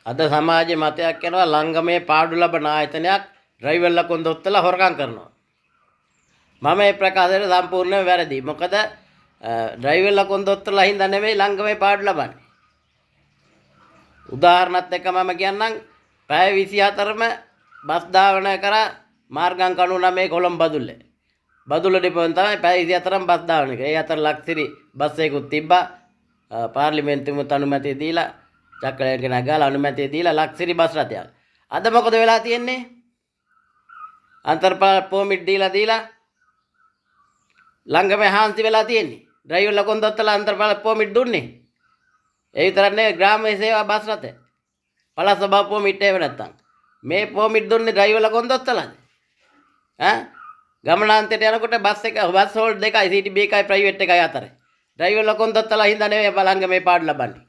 අද සමාජයේ මතයක් කරනවා ලංගමේ පාඩු ලබන ආයතනයක් ඩ්‍රයිවර්ලා කොන්දොත්තලා හොරකම් කරනවා. මම මේ ප්‍රකාශයට සම්පූර්ණයෙන් වැරදි. මොකද ඩ්‍රයිවර්ලා කොන්දොත්තලා හින්දා නෙමෙයි ලංගමේ පාඩු ලබන්නේ. උදාහරණත් එක්ක මම කියන්නම් පැය 24ම බස් ධාවනය කරා මාර්ගම් 99 කොළඹ බදුල්ලේ. බදුල්ල ඩිපෝෙන් තමයි පැය 24ම බස් ධාවනය කරේ. ඒ අතර ලක්සිරි බස් එකකුත් තිබ්බා. පාර්ලිමේන්තුවෙත් අනුමැතිය දීලා චක්‍රයක නගාලා අනුමැතිය දීලා ලක්සිරි බස් රථයක්. අද මොකද වෙලා තියෙන්නේ? අන්තර්පාල පොමිට් දීලා ළඟම හාන්සි වෙලා තියෙන්නේ. ඩ්‍රයිවර්ලා කොන්දොත්තලා අන්තර්පාල පොමිට් දුන්නේ. ඒ විතරක් නෙවෙයි ග්‍රාමීය සේවා බස් රථය. පළාත් සභාව පොමිට් ඒව නැත්තම්. මේ පොමිට් දුන්නේ ඩ්‍රයිවර්ලා කොන්දොත්තලාද? ගමනාන්තයට යනකොට බස් හෝල්ඩ් දෙකයි CTB එකයි ප්‍රයිවට් එකයි අතර. ඩ්‍රයිවර්ලා කොන්දොත්තලා හින්දා නෙවෙයි ළඟ මේ පාඩු ලබන්නේ.